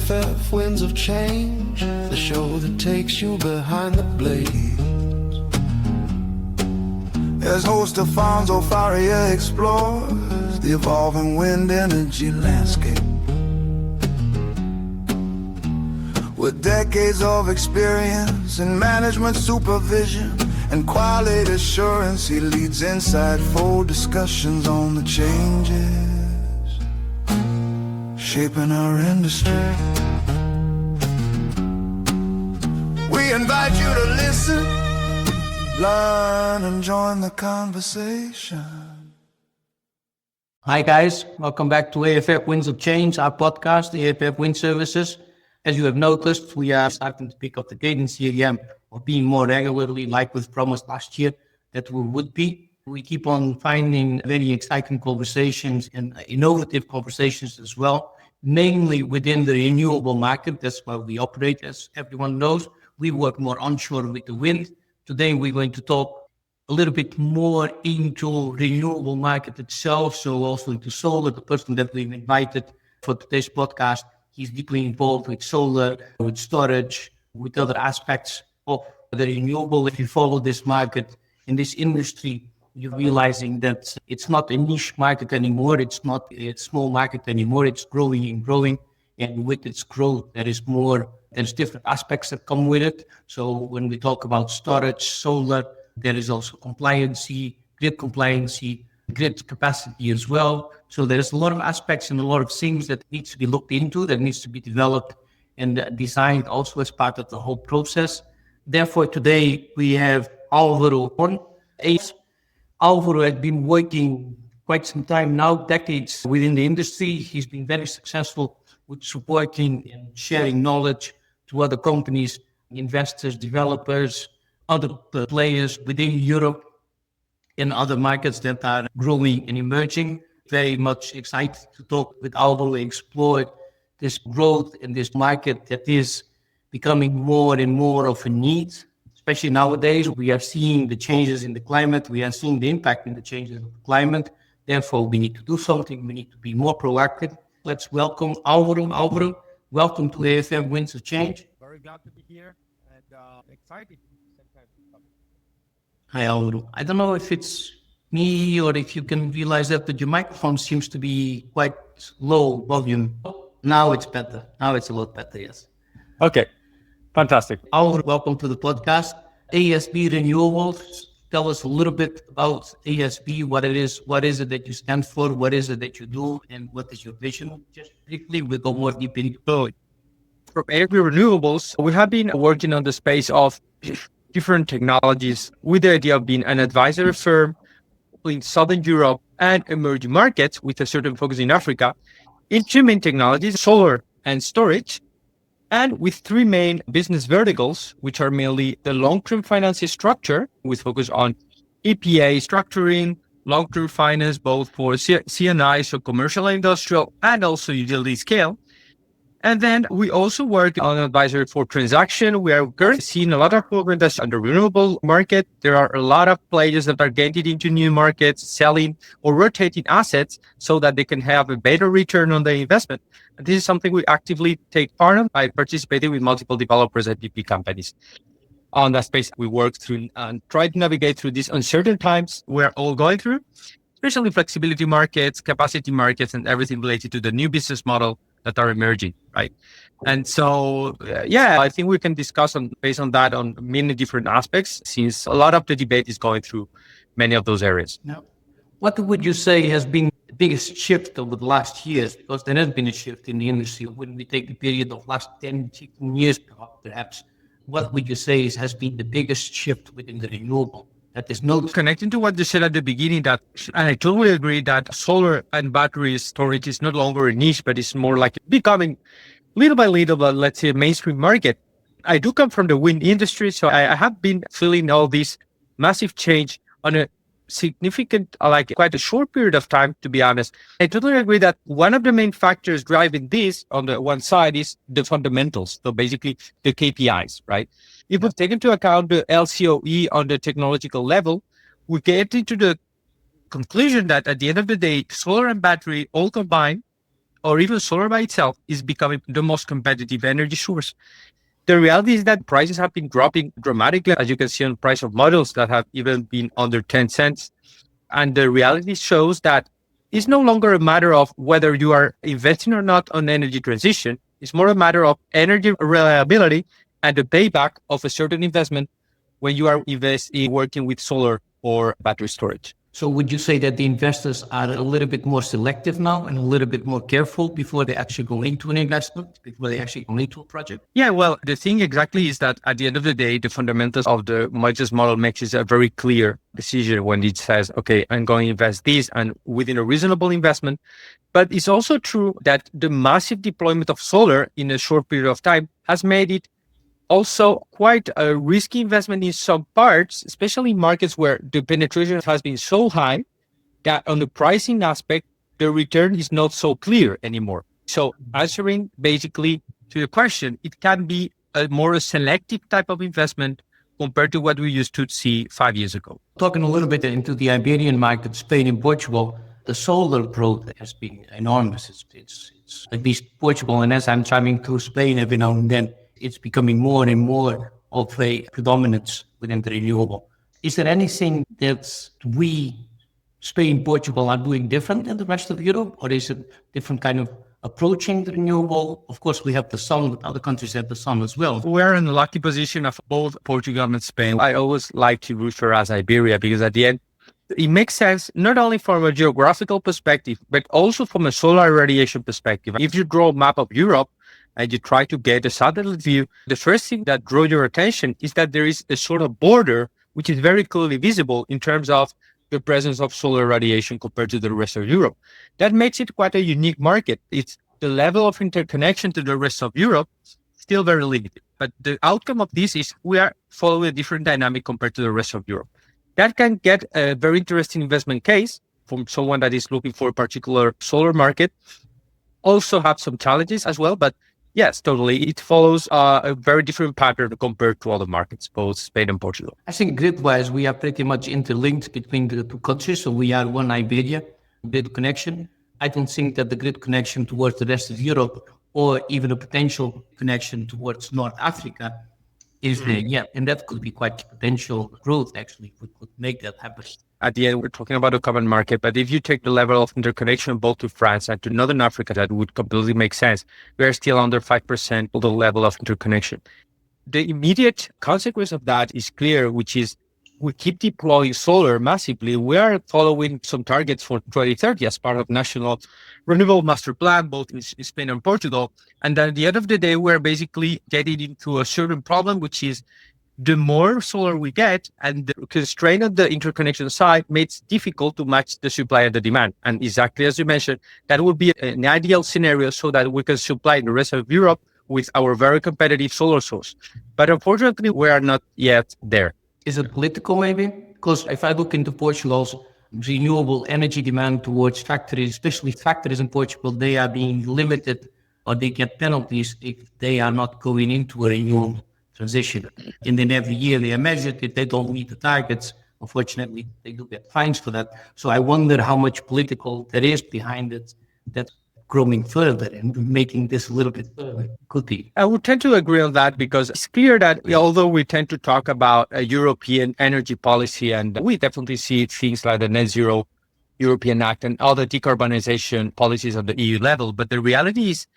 AFF Winds of Change, the show that takes you behind the blade. As host Afonso Faria explores the evolving wind energy landscape. With decades of experience in management supervision and quality assurance, he leads insightful discussions on the changes shaping our industry. We invite you to listen, learn, and join the conversation. Hi guys, welcome back to AFF Winds of Change, our podcast, AFF Wind Services. As you have noticed, we are starting to pick up the cadence here again, of being more regularly, like we've promised last year that we would be. We keep on finding very exciting conversations and innovative conversations as well, mainly within the renewable market. That's where we operate, as everyone knows. We work more onshore with the wind. Today, we're going to talk a little bit more into renewable market itself, so also into solar. The person that we've invited for today's podcast, he's deeply involved with solar, with storage, with other aspects of the renewable. If you follow this market in this industry, you're realizing that it's not a niche market anymore. It's not a small market anymore. It's growing and growing. And with its growth, there's different aspects that come with it. So when we talk about storage, solar, there is also compliancy, grid capacity as well. So there's a lot of aspects and a lot of things that needs to be looked into, that needs to be developed and designed also as part of the whole process. Therefore, today we have Álvaro on. Álvaro has been working quite some time now, decades within the industry. He's been very successful with supporting and sharing knowledge to other companies, investors, developers, other players within Europe and other markets that are growing and emerging. Very much excited to talk with Álvaro and explore this growth in this market that is becoming more and more of a need. Especially nowadays, we are seeing the changes in the climate. We are seeing the impact in the changes of the climate. Therefore, we need to do something. We need to be more proactive. Let's welcome Álvaro. Álvaro, welcome to AFF Winds of Change. Very glad to be here and excited. Hi, Álvaro. I don't know if it's me or if you can realize that your microphone seems to be quite low volume. Now it's better. Now it's a lot better, yes. Okay, fantastic. Álvaro, welcome to the podcast. ASB Renewables. Tell us a little bit about ASB, what it is it that you stand for, what is it that you do, and what is your vision? Just briefly, we'll go more deep into it. From AFF Renewables, we have been working on the space of different technologies with the idea of being an advisory firm in Southern Europe and emerging markets with a certain focus in Africa in two main technologies, solar and storage, and with three main business verticals, which are mainly the long-term financing structure with focus on EPA structuring, long-term finance, both for C&I, so commercial and industrial, and also utility scale. And then we also work on advisory for transaction. We are currently seeing a lot of progress on the renewable market. There are a lot of players that are getting into new markets, selling or rotating assets so that they can have a better return on the investment. And this is something we actively take part of by participating with multiple developers and PP companies. On that space, we work through and try to navigate through these uncertain times we're all going through, especially flexibility markets, capacity markets, and everything related to the new business model that are emerging, right? And so, I think we can discuss based on that on many different aspects, since a lot of the debate is going through many of those areas. Now, what would you say has been the biggest shift over the last years? Because there has been a shift in the industry. When we take the period of last 10, 15 years, perhaps, what would you say has been the biggest shift within the renewable? That is no connecting to what you said at the beginning, and I totally agree that solar and battery storage is no longer a niche, but it's more like becoming little by little, let's say, a mainstream market. I do come from the wind industry, so I have been feeling all this massive change on a significant, quite a short period of time, to be honest. I totally agree that one of the main factors driving this on the one side is the fundamentals. So basically the KPIs, right? If we take into account the LCOE on the technological level, we get into the conclusion that at the end of the day, solar and battery all combined or even solar by itself is becoming the most competitive energy source. The reality is that prices have been dropping dramatically, as you can see on price of models that have even been under 10 cents. And the reality shows that it's no longer a matter of whether you are investing or not on energy transition. It's more a matter of energy reliability and the payback of a certain investment when you are investing working with solar or battery storage. So would you say that the investors are a little bit more selective now and a little bit more careful before they actually go into an investment, before they actually go into a project? Yeah, well, the thing exactly is that at the end of the day, the fundamentals of the Moises model makes it a very clear decision when it says, okay, I'm going to invest this and within a reasonable investment. But it's also true that the massive deployment of solar in a short period of time has made it also quite a risky investment in some parts, especially in markets where the penetration has been so high that on the pricing aspect, the return is not so clear anymore. So answering basically to the question, it can be a more selective type of investment compared to what we used to see 5 years ago. Talking a little bit into the Iberian market, Spain and Portugal, the solar growth has been enormous. It's at least Portugal, and as I'm traveling through Spain every now and then, it's becoming more and more of a predominance within the renewable. Is there anything that we, Spain, Portugal, are doing different than the rest of Europe? Or is it different kind of approaching the renewable? Of course, we have the sun, but other countries have the sun as well. We're in a lucky position of both Portugal and Spain. I always like to refer as Iberia because at the end, it makes sense not only from a geographical perspective, but also from a solar radiation perspective. If you draw a map of Europe, and you try to get a satellite view, the first thing that draws your attention is that there is a sort of border which is very clearly visible in terms of the presence of solar radiation compared to the rest of Europe. That makes it quite a unique market. It's the level of interconnection to the rest of Europe still very limited. But the outcome of this is we are following a different dynamic compared to the rest of Europe. That can get a very interesting investment case from someone that is looking for a particular solar market. Also have some challenges as well, but yes, totally. It follows a very different pattern compared to other markets, both Spain and Portugal. I think grid-wise, we are pretty much interlinked between the two countries. So we are one Iberia grid connection. I don't think that the grid connection towards the rest of Europe or even a potential connection towards North Africa is there yet. And that could be quite potential growth, actually, we could make that happen. At the end, we're talking about a common market, but if you take the level of interconnection both to France and to Northern Africa, that would completely make sense. We are still under 5% of the level of interconnection. The immediate consequence of that is clear, which is we keep deploying solar massively. We are following some targets for 2030 as part of National Renewable Master Plan, both in Spain and Portugal. And at the end of the day, we're basically getting into a certain problem, which is the more solar we get and the constraint on the interconnection side makes it difficult to match the supply and the demand. And exactly as you mentioned, that would be an ideal scenario so that we can supply the rest of Europe with our very competitive solar source. But unfortunately, we are not yet there. Is it political maybe? Because if I look into Portugal's renewable energy demand towards factories, especially factories in Portugal, they are being limited or they get penalties if they are not going into a renewable transition. And then every year they are measured. If they don't meet the targets, unfortunately, they do get fines for that. So I wonder how much political there is behind it that's growing further and making this a little bit further. Could be. I would tend to agree on that because it's clear that although we tend to talk about a European energy policy, and we definitely see things like the Net Zero European Act and other decarbonization policies at the EU level, but the reality is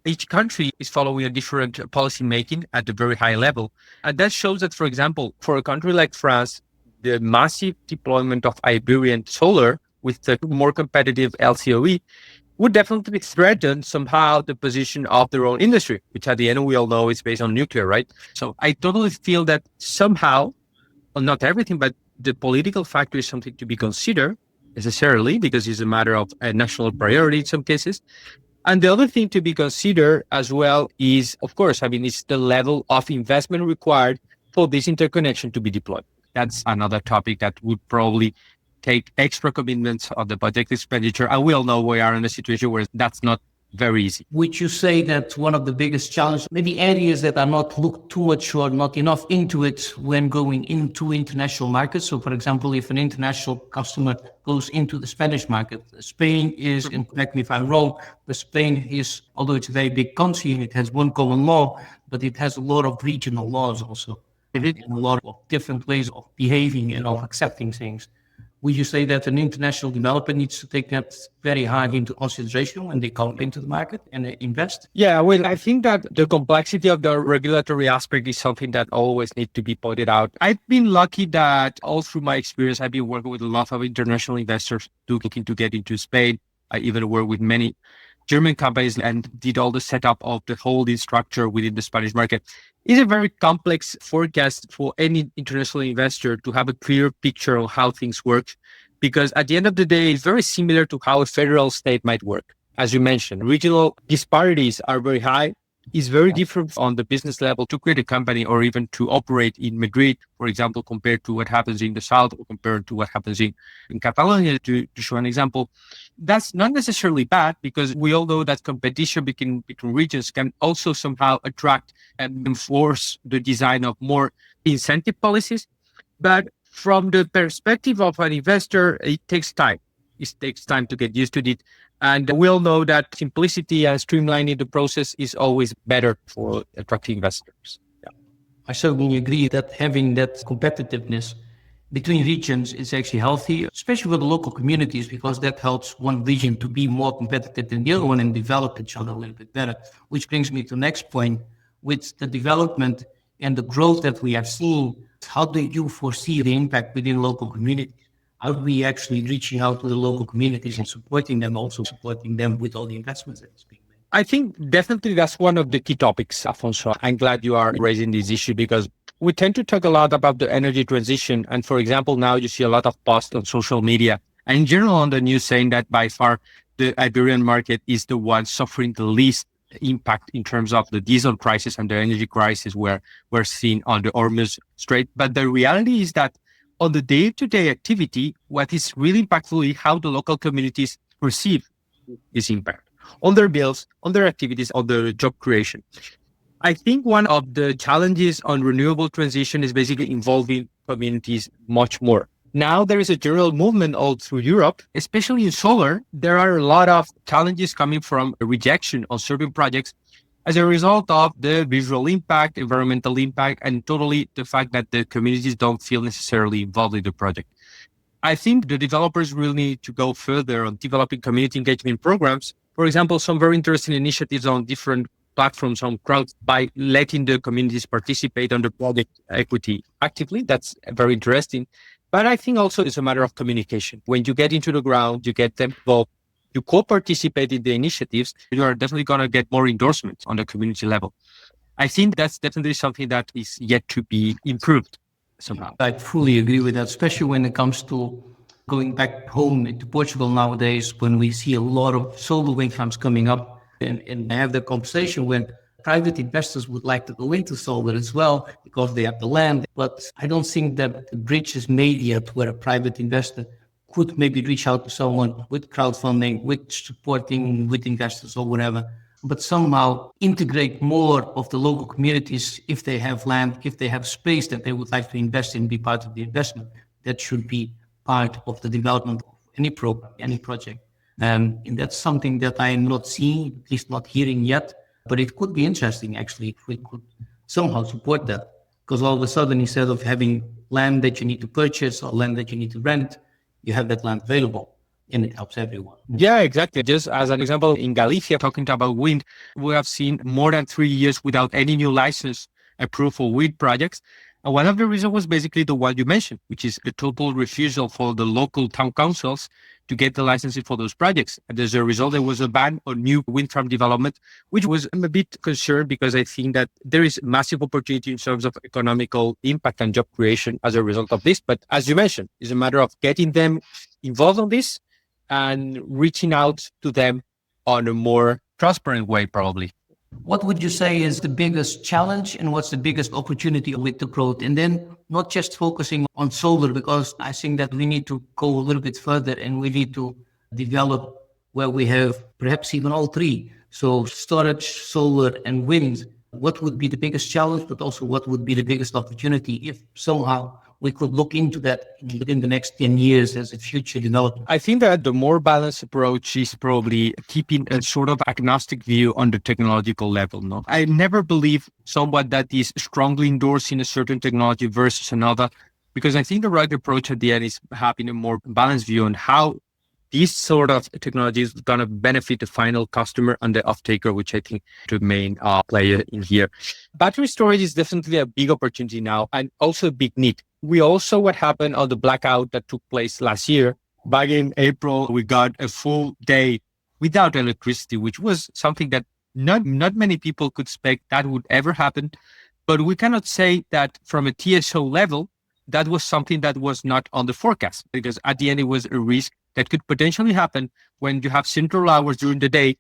each country is following a different policy making at a very high level. And that shows that, for example, for a country like France, the massive deployment of Iberian solar with the more competitive LCOE would definitely threaten somehow the position of their own industry, which at the end we all know is based on nuclear, right? So I totally feel that somehow, well, not everything, but the political factor is something to be considered necessarily because it's a matter of a national priority in some cases. And the other thing to be considered as well is, of course, it's the level of investment required for this interconnection to be deployed. That's another topic that would probably take extra commitments on the budget expenditure. And we all know we are in a situation where that's not very easy. Would you say that one of the biggest challenges, maybe areas that are not looked too much or not enough into it when going into international markets? So, for example, if an international customer goes into the Spanish market, Spain is, and correct me if I'm wrong, but Spain is, although it's a very big country, it has one common law, but it has a lot of regional laws also, and a lot of different ways of behaving and of accepting things. Would you say that an international developer needs to take that very hard into consideration when they come into the market and invest? Yeah, well, I think that the complexity of the regulatory aspect is something that always needs to be pointed out. I've been lucky that all through my experience, I've been working with a lot of international investors looking to get into Spain. I even work with many German companies and did all the setup of the holding structure within the Spanish market. It's a very complex forecast for any international investor to have a clear picture of how things work, because at the end of the day, it's very similar to how a federal state might work. As you mentioned, regional disparities are very high. It's very different on the business level to create a company or even to operate in Madrid, for example, compared to what happens in the south or compared to what happens in Catalonia, to show an example. That's not necessarily bad, because we all know that competition between regions can also somehow attract and enforce the design of more incentive policies. But from the perspective of an investor, it takes time. It takes time to get used to it. And we all know that simplicity and streamlining the process is always better for attracting investors. Yeah. I certainly agree that having that competitiveness between regions is actually healthy, especially for the local communities, because that helps one region to be more competitive than the other one and develop each other a little bit better. Which brings me to the next point. With the development and the growth that we have seen, how do you foresee the impact within local communities? How are we actually reaching out to the local communities and supporting them, also supporting them with all the investments that is being made? I think definitely that's one of the key topics, Afonso. I'm glad you are raising this issue, because we tend to talk a lot about the energy transition. And for example, now you see a lot of posts on social media and in general on the news saying that by far the Iberian market is the one suffering the least impact in terms of the diesel crisis and the energy crisis we're seeing on the Hormuz Strait. But the reality is that on the day-to-day activity, what is really impactful is how the local communities perceive this impact on their bills, on their activities, on their job creation. I think one of the challenges on renewable transition is basically involving communities much more. Now there is a general movement all through Europe, especially in solar. There are a lot of challenges coming from a rejection of certain projects as a result of the visual impact, environmental impact, and totally the fact that the communities don't feel necessarily involved in the project. I think the developers really need to go further on developing community engagement programs. For example, some very interesting initiatives on different platforms on crowds by letting the communities participate on the project equity actively. That's very interesting. But I think also it's a matter of communication. When you get into the ground, you get them involved, you co-participate in the initiatives, you are definitely going to get more endorsements on the community level. I think that's definitely something that is yet to be improved somehow. I fully agree with that, especially when it comes to going back home into Portugal nowadays, when we see a lot of solar wind farms coming up, and I have the conversation when private investors would like to go into solar as well because they have the land. But I don't think that the bridge is made yet where a private investor could maybe reach out to someone with crowdfunding, with supporting, with investors or whatever, but somehow integrate more of the local communities if they have land, if they have space that they would like to invest in, be part of the investment. That should be part of the development of any program, any project. And that's something that I am not seeing, at least not hearing yet, but it could be interesting actually if we could somehow support that. Because all of a sudden, instead of having land that you need to purchase or land that you need to rent, you have that land available and it helps everyone. Yeah, exactly. Just as an example, in Galicia, talking about wind, we have seen more than 3 years without any new license approved for wind projects. And one of the reasons was basically the one you mentioned, which is the total refusal for the local town councils to get the licenses for those projects. And as a result, there was a ban on new wind farm development, which was I'm a bit concerned because I think that there is massive opportunity in terms of economical impact and job creation as a result of this. But as you mentioned, it's a matter of getting them involved on this and reaching out to them on a more transparent way, probably. What would you say is the biggest challenge and what's the biggest opportunity with the growth? And then not just focusing on solar, because I think that we need to go a little bit further and we need to develop where we have perhaps even all three. So storage, solar, and wind, what would be the biggest challenge, but also what would be the biggest opportunity if somehow we could look into that within the next 10 years as a future development? I think that the more balanced approach is probably keeping a sort of agnostic view on the technological level. No, I never believe someone that is strongly endorsing a certain technology versus another, because I think the right approach at the end is having a more balanced view on how this sort of technology is going to benefit the final customer and the off-taker, which I think the main player in here. Battery storage is definitely a big opportunity now and also a big need. We also what happened on the blackout that took place last year. Back in April, we got a full day without electricity, which was something that not many people could expect that would ever happen. But we cannot say that from a TSO level, that was something that was not on the forecast, because at the end, it was a risk that could potentially happen when you have central hours during the day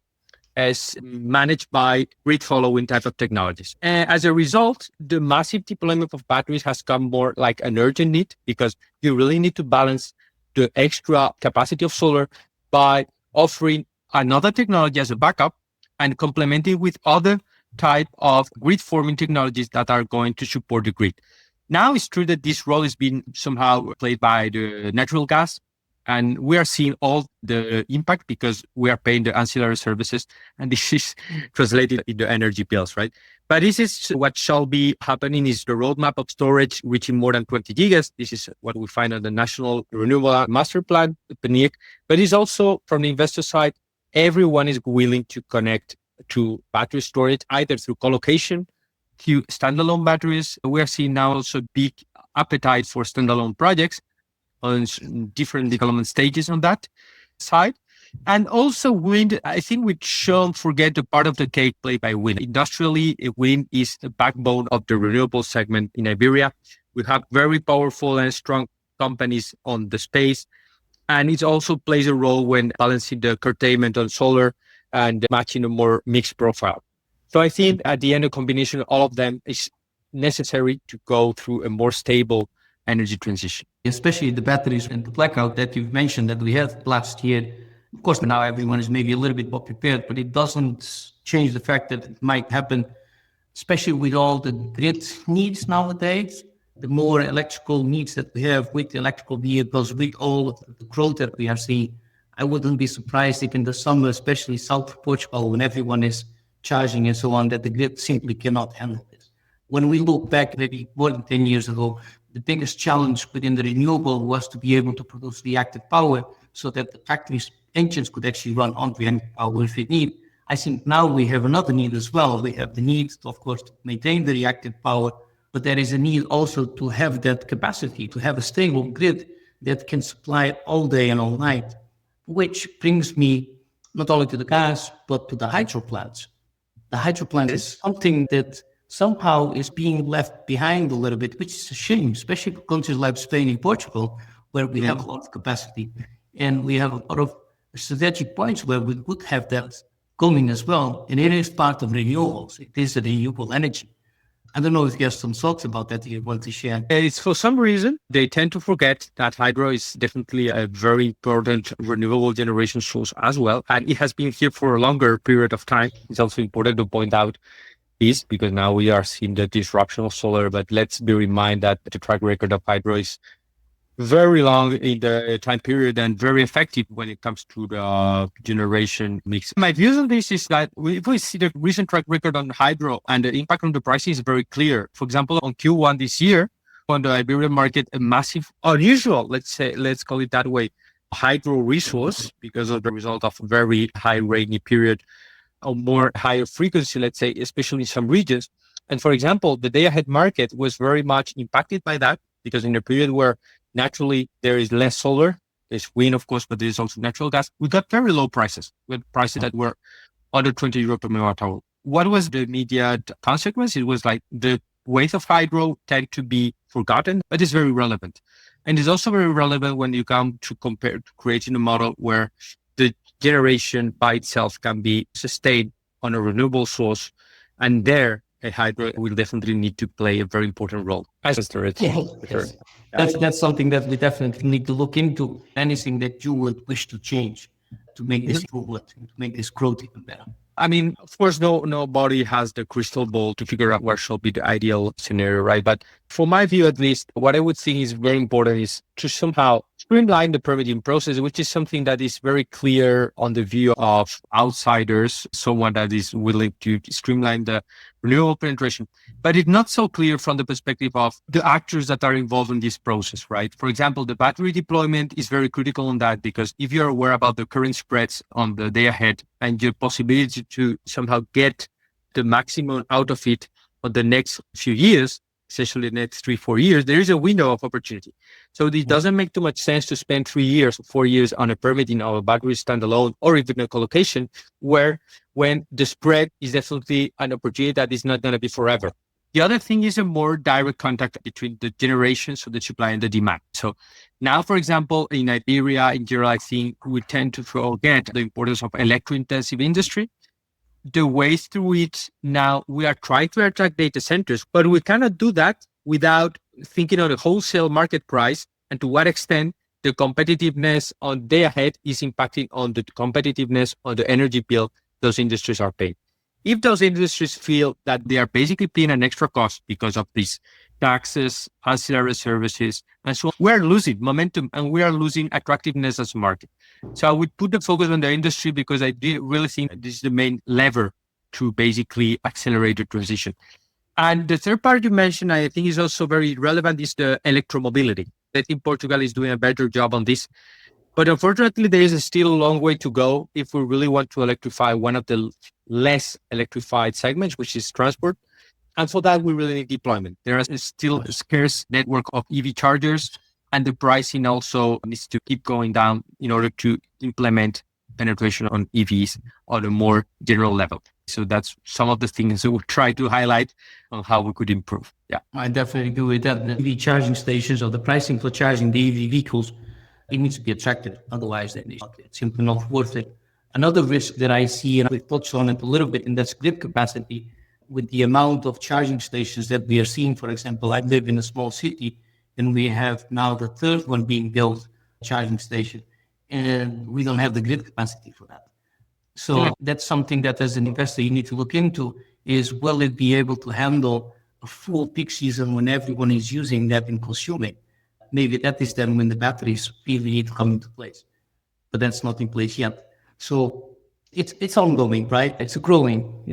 as managed by grid following type of technologies. And as a result, the massive deployment of batteries has come more like an urgent need, because you really need to balance the extra capacity of solar by offering another technology as a backup and complementing with other type of grid forming technologies that are going to support the grid. Now it's true that this role is being somehow played by the natural gas, and we are seeing all the impact because we are paying the ancillary services, and this is translated into energy bills, right? But this is what shall be happening is the roadmap of storage reaching more than 20 gigas. This is what we find on the National Renewable Master Plan, the PNIEC. But it's also from the investor side, everyone is willing to connect to battery storage, either through colocation, to standalone batteries. We are seeing now also big appetite for standalone projects on different development stages on that side. And also wind, I think we shouldn't forget the part of the cake played by wind. Industrially, wind is the backbone of the renewable segment in Iberia. We have very powerful and strong companies on the space. And it also plays a role when balancing the curtailment on solar and matching a more mixed profile. So I think at the end, a combination of all of them is necessary to go through a more stable energy transition. Especially the batteries and the blackout that you've mentioned that we had last year. Of course, now everyone is maybe a little bit more prepared, but it doesn't change the fact that it might happen, especially with all the grid needs nowadays. The more electrical needs that we have with the electrical vehicles, with all of the growth that we are seeing, I wouldn't be surprised if in the summer, especially south of Portugal, when everyone is charging and so on, that the grid simply cannot handle this. When we look back maybe more than 10 years ago, the biggest challenge within the renewable was to be able to produce reactive power so that the factories' engines could actually run on reactive power if it need. I think now we have another need as well. We have the need, of course, to maintain the reactive power, but there is a need also to have that capacity, to have a stable grid that can supply it all day and all night, which brings me not only to the gas, but to the hydro plants. The hydro plant is something that somehow is being left behind a little bit, which is a shame, especially for countries like Spain and Portugal, where we have a lot of capacity. And we have a lot of strategic points where we could have that coming as well. And it is part of renewables. It is a renewable energy. I don't know if you have some thoughts about that you want to share. It's for some reason, they tend to forget that hydro is definitely a very important renewable generation source as well. And it has been here for a longer period of time. It's also important to point out this because now we are seeing the disruption of solar, but let's be reminded that the track record of hydro is very long in the time period and very effective when it comes to the generation mix. My views on this is that if we see the recent track record on hydro and the impact on the pricing is very clear. For example, on Q1 this year, on the Iberian market, a massive, unusual, let's call it that way, hydro resource because of the result of a very high rainy period or more higher frequency, let's say, especially in some regions. And for example, the day ahead market was very much impacted by that because in a period where naturally there is less solar, there's wind, of course, but there's also natural gas. We got very low prices. We had prices that were under 20 euro per megawatt hour. What was the immediate consequence? It was like the weight of hydro tend to be forgotten, but it's very relevant. And it's also very relevant when you come to compare to creating a model where the generation by itself can be sustained on a renewable source. And there, a hydro will definitely need to play a very important role as a storage. Yes. That's something that we definitely need to look into. Anything that you would wish to change to make this improvement, to make this growth even better. I mean, of course, nobody has the crystal ball to figure out what should be the ideal scenario, right? But from my view, at least, what I would think is very important is to somehow streamline the permitting process, which is something that is very clear on the view of outsiders, someone that is willing to streamline the renewable penetration. But it's not so clear from the perspective of the actors that are involved in this process, right? For example, the battery deployment is very critical on that, because if you're aware about the current spreads on the day ahead and your possibility to somehow get the maximum out of it on the next few years, essentially the next 3-4 years, there is a window of opportunity. So it doesn't make too much sense to spend 3 years, 4 years on a permitting of a battery standalone or even a co-location, when the spread is definitely an opportunity that is not going to be forever. The other thing is a more direct contact between the generations, so the supply and the demand. So now, for example, in Iberia, in general, I think we tend to forget the importance of electro-intensive industry. The ways through which now we are trying to attract data centers, but we cannot do that without thinking of the wholesale market price and to what extent the competitiveness on day ahead is impacting on the competitiveness on the energy bill those industries are paying. If those industries feel that they are basically paying an extra cost because of these taxes, ancillary services, and so on, we're losing momentum and we are losing attractiveness as a market. So I would put the focus on the industry because I really think this is the main lever to basically accelerate the transition. And the third part you mentioned, I think is also very relevant, is the electromobility. I think Portugal is doing a better job on this. But unfortunately, there is still a long way to go if we really want to electrify one of the less electrified segments, which is transport. And for that, we really need deployment. There is still a scarce network of EV chargers, and the pricing also needs to keep going down in order to implement penetration on EVs on a more general level. So that's some of the things that we'll try to highlight on how we could improve. Yeah, I definitely agree with that. The EV charging stations, or the pricing for charging the EV vehicles, it needs to be attractive. Otherwise, it's simply not worth it. Another risk that I see, and we touched on it a little bit, and that's grid capacity. With the amount of charging stations that we are seeing, for example, I live in a small city, and we have now the third one being built, charging station, and we don't have the grid capacity for that. So that's something that as an investor you need to look into, is will it be able to handle a full peak season when everyone is using that and consuming? Maybe that is then when the batteries really need to come into place, but that's not in place yet. So it's ongoing, right? It's a growing.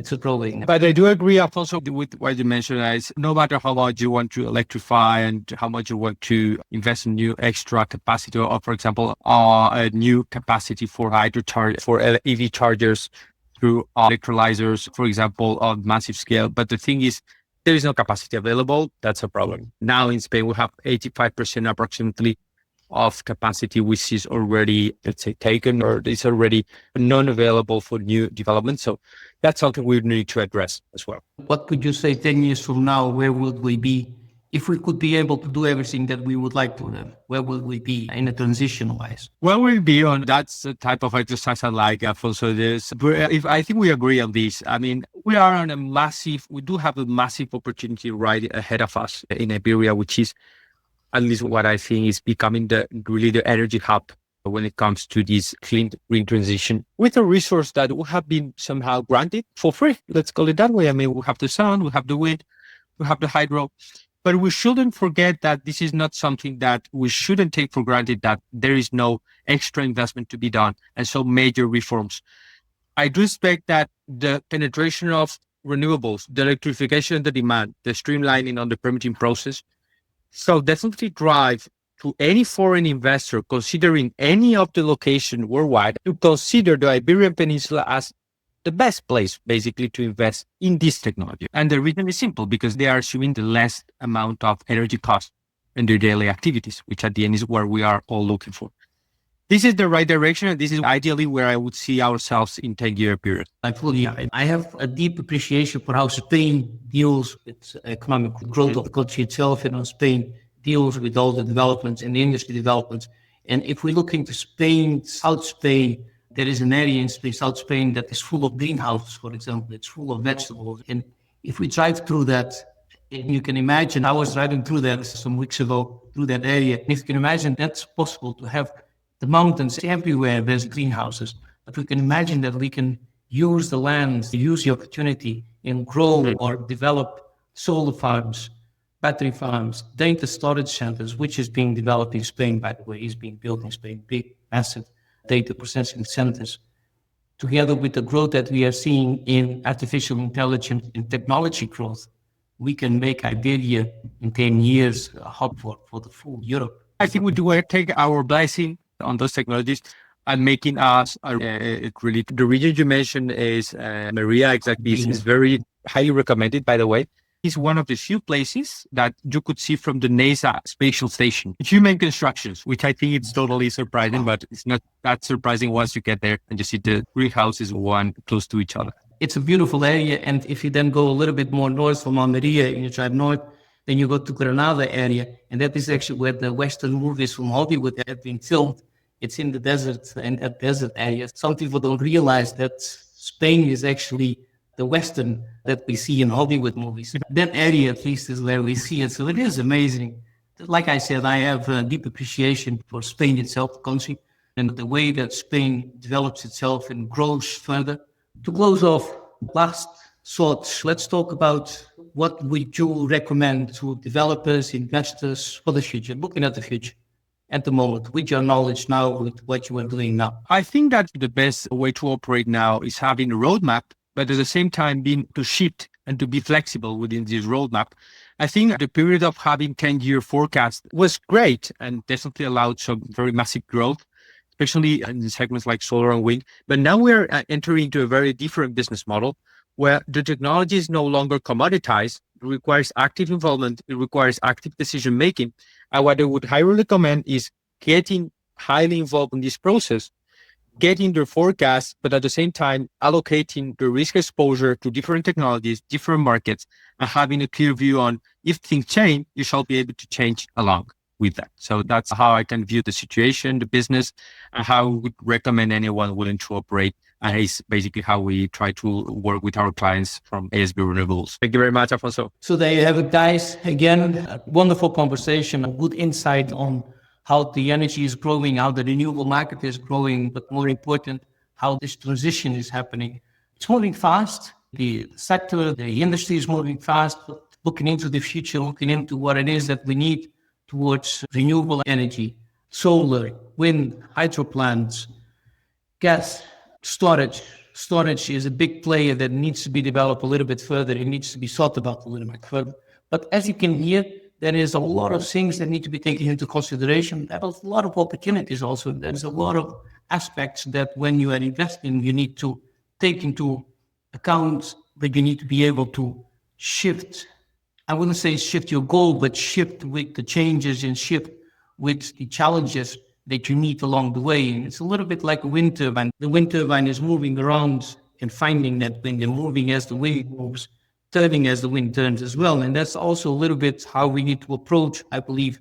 But I do agree, Afonso, with what you mentioned, is no matter how much you want to electrify and how much you want to invest in new extra capacity, or for example, a new capacity for for EV chargers through electrolyzers, for example, on massive scale. But the thing is, there is no capacity available. That's a problem. Now in Spain, we have 85% approximately of capacity which is already, let's say, taken, or is already non-available for new development. So that's something we need to address as well. What could you say 10 years from now? Where would we be if we could be able to do everything that we would like to have? Where would we be in a transition-wise? Well, we'll be on that's the type of exercise I like, Afonso. If I think we agree on this. I mean, we do have a massive opportunity right ahead of us in Iberia, which is at least what I think is becoming really the energy hub when it comes to this clean green transition, with a resource that will have been somehow granted for free. Let's call it that way. I mean, we have the sun, we have the wind, we have the hydro, but we shouldn't forget that this is not something that we shouldn't take for granted, that there is no extra investment to be done and so major reforms. I do expect that the penetration of renewables, the electrification of the demand, the streamlining on the permitting process, so definitely drive to any foreign investor considering any of the location worldwide to consider the Iberian Peninsula as the best place basically to invest in this technology. And the reason is simple, because they are assuming the less amount of energy cost in their daily activities, which at the end is where we are all looking for. This is the right direction, and this is ideally where I would see ourselves in 10-year period. I have a deep appreciation for how Spain deals with economic growth of the country itself, and how Spain deals with all the developments and the industry developments. And if we look into Spain, South Spain, there is an area in Spain, South Spain, that is full of greenhouses, for example. It's full of vegetables. And if we drive through that, and you can imagine, I was driving through that some weeks ago, through that area. If you can imagine, that's possible to have the mountains everywhere, there's greenhouses. But we can imagine that we can use the land, use the opportunity and grow or develop solar farms, battery farms, data storage centers, which is being developed in Spain, by the way, is being built in Spain, big, massive data processing centers, together with the growth that we are seeing in artificial intelligence and technology growth, we can make Iberia in 10 years a hub for the full Europe. I think we do take our blessing on those technologies and making us really. The region you mentioned is Maria, exactly, is very highly recommended, by the way. It's one of the few places that you could see from the NASA spatial station. Human constructions, which I think it's totally surprising, but it's not that surprising once you get there and you see the greenhouses one close to each other. It's a beautiful area, and if you then go a little bit more north from Almeria and you drive north, then you go to Granada area, and that is actually where the Western movies from Hollywood have been filmed. It's in the desert and that desert area. Some people don't realize that Spain is actually the Western that we see in Hollywood movies. That area, at least, is where we see it. So it is amazing. Like I said, I have a deep appreciation for Spain itself, the country, and the way that Spain develops itself and grows further. To close off, last thoughts, let's talk about what would you recommend to developers, investors for the future, looking at the future at the moment, with your knowledge now, with what you are doing now? I think that the best way to operate now is having a roadmap, but at the same time being to shift and to be flexible within this roadmap. I think the period of having 10-year forecast was great and definitely allowed some very massive growth, especially in segments like solar and wind. But now we're entering into a very different business model where the technology is no longer commoditized. It requires active involvement. It requires active decision making. And what I would highly recommend is getting highly involved in this process, getting the forecast, but at the same time, allocating the risk exposure to different technologies, different markets, and having a clear view on if things change, you shall be able to change along with that. So that's how I can view the situation, the business, and how I would recommend anyone willing to operate. And it's basically how we try to work with our clients from ASB Renewables. Thank you very much, Afonso. So there you have it, guys. Again, a wonderful conversation, a good insight on how the energy is growing, how the renewable market is growing, but more important, how this transition is happening. It's moving fast. The sector, the industry is moving fast, looking into the future, looking into what it is that we need towards renewable energy, solar, wind, hydro plants, gas, storage. Storage is a big player that needs to be developed a little bit further. It needs to be thought about a little bit further. But as you can hear, there is a lot of things that need to be taken into consideration. There are a lot of opportunities also. There's a lot of aspects that when you are investing, you need to take into account, that you need to be able to shift. I wouldn't say shift your goal, but shift with the changes and shift with the challenges that you meet along the way. And it's a little bit like a wind turbine. The wind turbine is moving around and finding that wind and moving as the wind moves, turning as the wind turns as well. And that's also a little bit how we need to approach, I believe,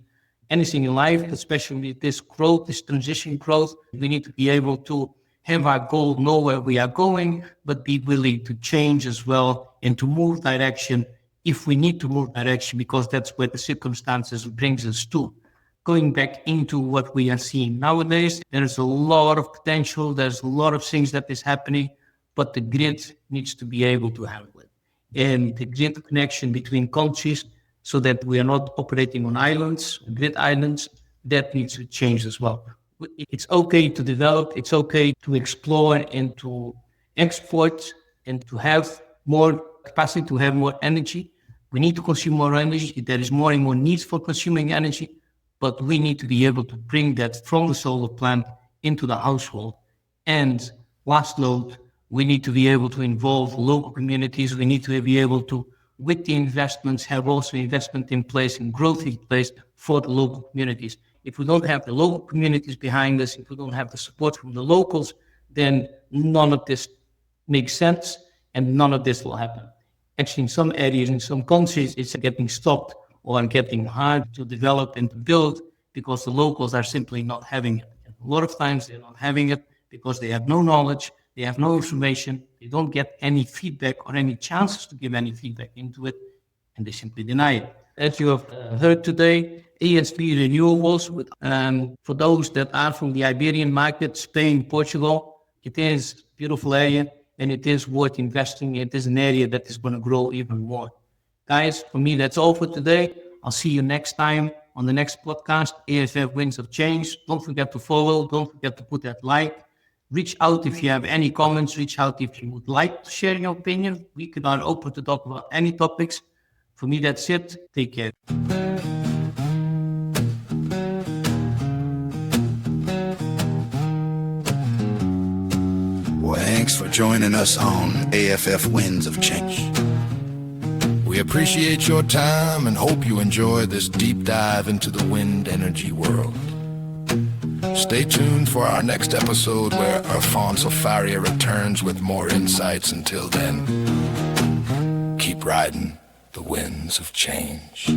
anything in life, especially this growth, this transition growth. We need to be able to have our goal, know where we are going, but be willing to change as well and to move direction if we need to move direction, because that's where the circumstances brings us to. Going back into what we are seeing nowadays, there's a lot of potential, there's a lot of things that is happening, but the grid needs to be able to handle it. And the grid connection between countries, so that we are not operating on islands, grid islands, that needs to change as well. It's okay to develop, it's okay to explore and to export and to have more capacity, to have more energy. We need to consume more energy. There is more and more needs for consuming energy, but we need to be able to bring that from the solar plant into the household. And last note, we need to be able to involve local communities. We need to be able to, with the investments, have also investment in place and growth in place for the local communities. If we don't have the local communities behind us, if we don't have the support from the locals, then none of this makes sense and none of this will happen. Actually, in some areas, in some countries, it's getting stopped or getting hard to develop and to build because the locals are simply not having it. And a lot of times they're not having it because they have no knowledge, they have no information, they don't get any feedback or any chances to give any feedback into it, and they simply deny it. As you have heard today, ASB Renewables, for those that are from the Iberian market, Spain, Portugal, it is a beautiful area. and it is worth investing. It is an area that is going to grow even more. Guys, for me, that's all for today. I'll see you next time on the next podcast, AFF Winds of Change. Don't forget to follow. Don't forget to put that like. Reach out if you have any comments. Reach out if you would like to share your opinion. We are open to talk about any topics. For me, that's it. Take care. Thanks for joining us on AFF Winds of Change. We appreciate your time and hope you enjoy this deep dive into the wind energy world. Stay tuned for our next episode where Afonso returns with more insights. Until then, keep riding the winds of change.